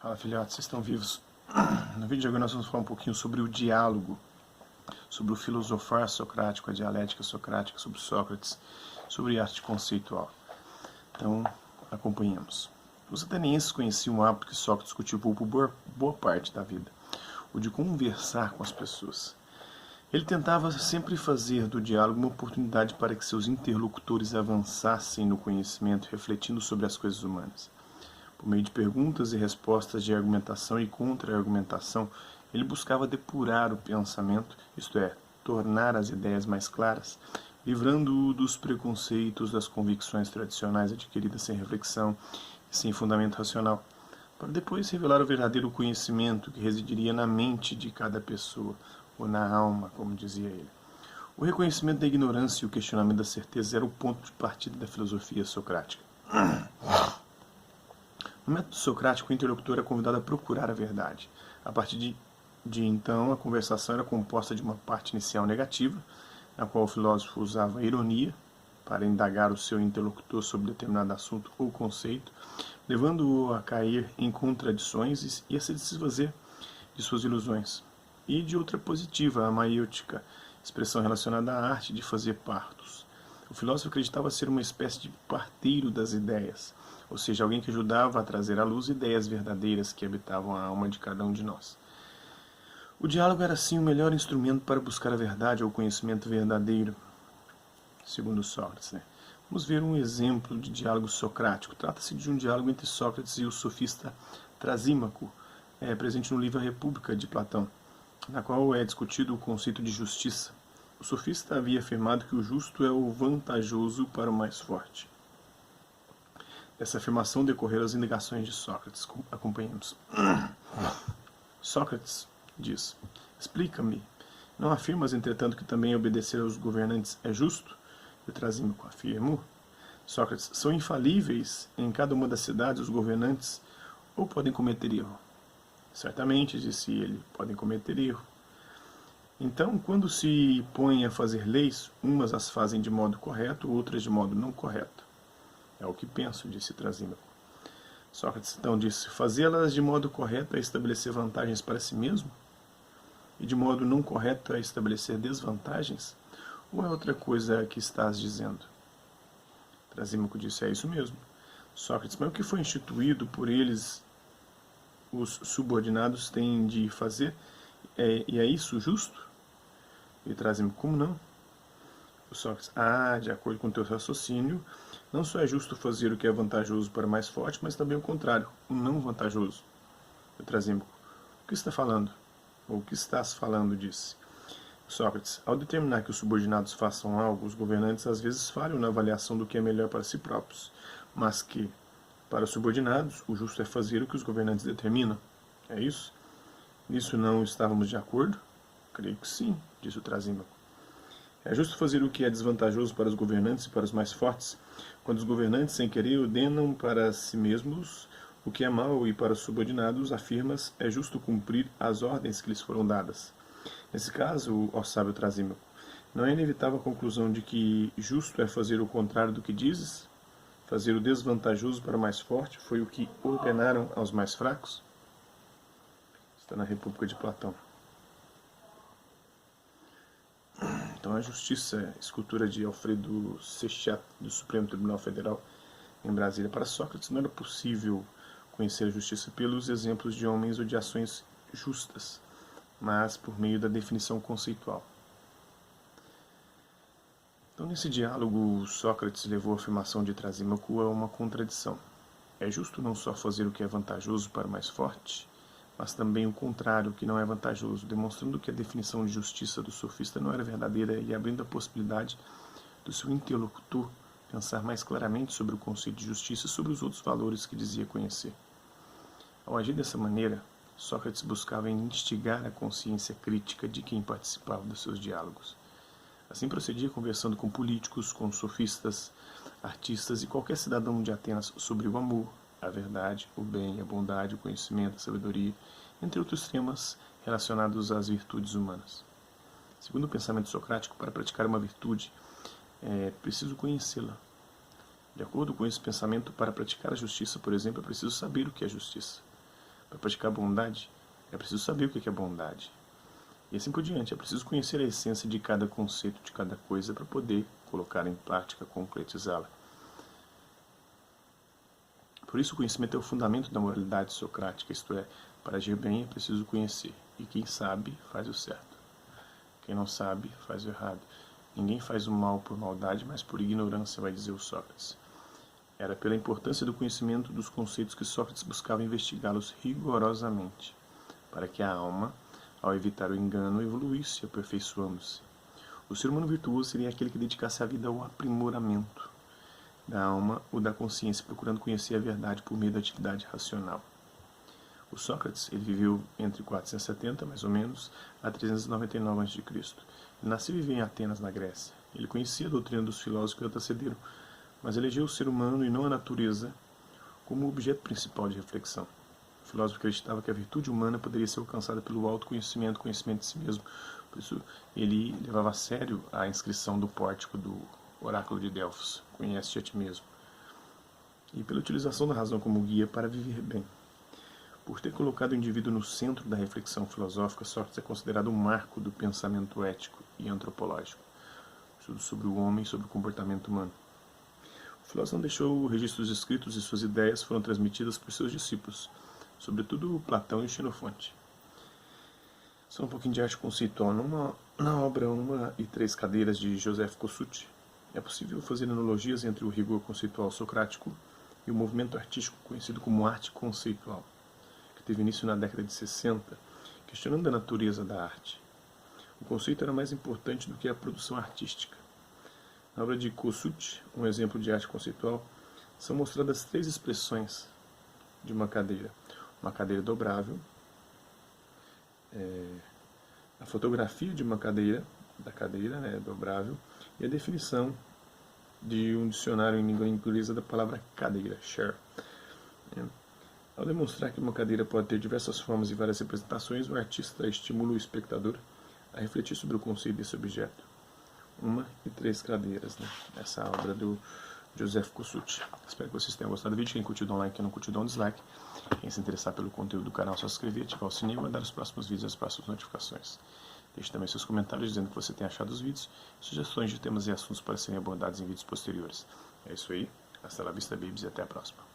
Fala, filhotes, vocês estão vivos? No vídeo de agora nós vamos falar um pouquinho sobre o diálogo, sobre o filosofar socrático, a dialética socrática, sobre Sócrates, sobre arte conceitual. Então, acompanhemos. Os atenienses conheciam um hábito que Sócrates cultivou por boa parte da vida, o de conversar com as pessoas. Ele tentava sempre fazer do diálogo uma oportunidade para que seus interlocutores avançassem no conhecimento, refletindo sobre as coisas humanas. Por meio de perguntas e respostas de argumentação e contra-argumentação, ele buscava depurar o pensamento, isto é, tornar as ideias mais claras, livrando-o dos preconceitos, das convicções tradicionais adquiridas sem reflexão e sem fundamento racional, para depois revelar o verdadeiro conhecimento que residiria na mente de cada pessoa, ou na alma, como dizia ele. O reconhecimento da ignorância e o questionamento da certeza era o ponto de partida da filosofia socrática. No método socrático, o interlocutor era convidado a procurar a verdade. A partir de então, a conversação era composta de uma parte inicial negativa, na qual o filósofo usava a ironia para indagar o seu interlocutor sobre determinado assunto ou conceito, levando-o a cair em contradições e a se desfazer de suas ilusões. E de outra positiva, a maiêutica, expressão relacionada à arte de fazer partos. O filósofo acreditava ser uma espécie de parteiro das ideias, ou seja, alguém que ajudava a trazer à luz ideias verdadeiras que habitavam a alma de cada um de nós. O diálogo era, assim, o melhor instrumento para buscar a verdade ou o conhecimento verdadeiro, segundo Sócrates. Vamos ver um exemplo de diálogo socrático. Trata-se de um diálogo entre Sócrates e o sofista Trasímaco, presente no livro A República, de Platão, na qual é discutido o conceito de justiça. O sofista havia afirmado que o justo é o vantajoso para o mais forte. Dessa afirmação decorreram as indagações de Sócrates. Acompanhemos. Sócrates diz: explica-me, não afirmas, entretanto, que também obedecer aos governantes é justo? Eu Trasímaco afirmo. Sócrates: são infalíveis em cada uma das cidades os governantes ou podem cometer erro? Certamente, disse ele, podem cometer erro. Então, quando se põem a fazer leis, umas as fazem de modo correto, outras de modo não correto. É o que penso, disse Trasímaco. Sócrates então disse: fazê-las de modo correto é estabelecer vantagens para si mesmo? E de modo não correto é estabelecer desvantagens? Ou é outra coisa que estás dizendo? Trasímaco disse: é isso mesmo. Sócrates: mas o que foi instituído por eles, os subordinados, têm de fazer? E é isso justo? E Trasímaco: como não? O Sócrates: de acordo com o teu raciocínio, não só é justo fazer o que é vantajoso para o mais forte, mas também o contrário, o não vantajoso. O Trasímaco: o que está falando? Ou o que estás falando, disse. Sócrates: ao determinar que os subordinados façam algo, os governantes às vezes falham na avaliação do que é melhor para si próprios, mas que, para os subordinados, o justo é fazer o que os governantes determinam. É isso? Nisso não estávamos de acordo? Creio que sim, disse o Trasímaco. É justo fazer o que é desvantajoso para os governantes e para os mais fortes, quando os governantes, sem querer, ordenam para si mesmos o que é mau, e para os subordinados afirmas é justo cumprir as ordens que lhes foram dadas. Nesse caso, ó sábio Trasímaco, não é inevitável a conclusão de que justo é fazer o contrário do que dizes? Fazer o desvantajoso para o mais forte foi o que ordenaram aos mais fracos? Está na República de Platão. Então, a justiça, escultura de Alfredo Sechat, do Supremo Tribunal Federal, em Brasília. Para Sócrates, não era possível conhecer a justiça pelos exemplos de homens ou de ações justas, mas por meio da definição conceitual. Então, nesse diálogo, Sócrates levou a afirmação de Trasímaco a uma contradição. É justo não só fazer o que é vantajoso para o mais forte, mas também o contrário, que não é vantajoso, demonstrando que a definição de justiça do sofista não era verdadeira e abrindo a possibilidade do seu interlocutor pensar mais claramente sobre o conceito de justiça e sobre os outros valores que dizia conhecer. Ao agir dessa maneira, Sócrates buscava instigar a consciência crítica de quem participava dos seus diálogos. Assim procedia conversando com políticos, com sofistas, artistas e qualquer cidadão de Atenas sobre o amor, a verdade, o bem, a bondade, o conhecimento, a sabedoria, entre outros temas relacionados às virtudes humanas. Segundo o pensamento socrático, para praticar uma virtude, é preciso conhecê-la. De acordo com esse pensamento, para praticar a justiça, por exemplo, é preciso saber o que é justiça. Para praticar bondade, é preciso saber o que é bondade. E assim por diante, é preciso conhecer a essência de cada conceito, de cada coisa, para poder colocar em prática, concretizá-la. Por isso o conhecimento é o fundamento da moralidade socrática, isto é, para agir bem é preciso conhecer. E quem sabe, faz o certo. Quem não sabe, faz o errado. Ninguém faz o mal por maldade, mas por ignorância, vai dizer o Sócrates. Era pela importância do conhecimento dos conceitos que Sócrates buscava investigá-los rigorosamente, para que a alma, ao evitar o engano, evoluísse, aperfeiçoando-se. O ser humano virtuoso seria aquele que dedicasse a vida ao aprimoramento da alma ou da consciência, procurando conhecer a verdade por meio da atividade racional. O Sócrates, ele viveu entre 470, mais ou menos, a 399 a.C. Ele nasceu e viveu em Atenas, na Grécia. Ele conhecia a doutrina dos filósofos que o antecederam, mas elegeu o ser humano e não a natureza como objeto principal de reflexão. O filósofo acreditava que a virtude humana poderia ser alcançada pelo autoconhecimento, conhecimento de si mesmo. Por isso, ele levava a sério a inscrição do pórtico do Oráculo de Delfos, conhece-te a ti mesmo, e pela utilização da razão como guia para viver bem. Por ter colocado o indivíduo no centro da reflexão filosófica, Sócrates é considerado um marco do pensamento ético e antropológico, estudo sobre o homem e sobre o comportamento humano. O filósofo não deixou registros escritos e suas ideias foram transmitidas por seus discípulos, sobretudo Platão e Xenofonte. Só um pouquinho de arte conceitual. Na obra Uma e Três Cadeiras, de Joseph Kosuth, é possível fazer analogias entre o rigor conceitual socrático e o movimento artístico conhecido como arte conceitual, que teve início na década de 60, questionando a natureza da arte. O conceito era mais importante do que a produção artística. Na obra de Kosuth, um exemplo de arte conceitual, são mostradas três expressões de uma cadeira. Uma cadeira dobrável, a fotografia de uma cadeira, da cadeira, dobrável, e a definição de um dicionário em língua inglesa da palavra cadeira, chair. Ao demonstrar que uma cadeira pode ter diversas formas e várias representações, o artista estimula o espectador a refletir sobre o conceito desse objeto. Uma e Três Cadeiras, essa obra do Joseph Kosuth. Espero que vocês tenham gostado do vídeo. Quem curtiu, dá um like. Quem não curtiu, dá um dislike. Quem se interessar pelo conteúdo do canal, é só se inscrever, ativar o sininho e mandar os próximos vídeos e as próximas notificações. Deixe também seus comentários dizendo o que você tem achado dos vídeos, sugestões de temas e assuntos para serem abordados em vídeos posteriores. É isso aí. Hasta la vista, babies, e até a próxima.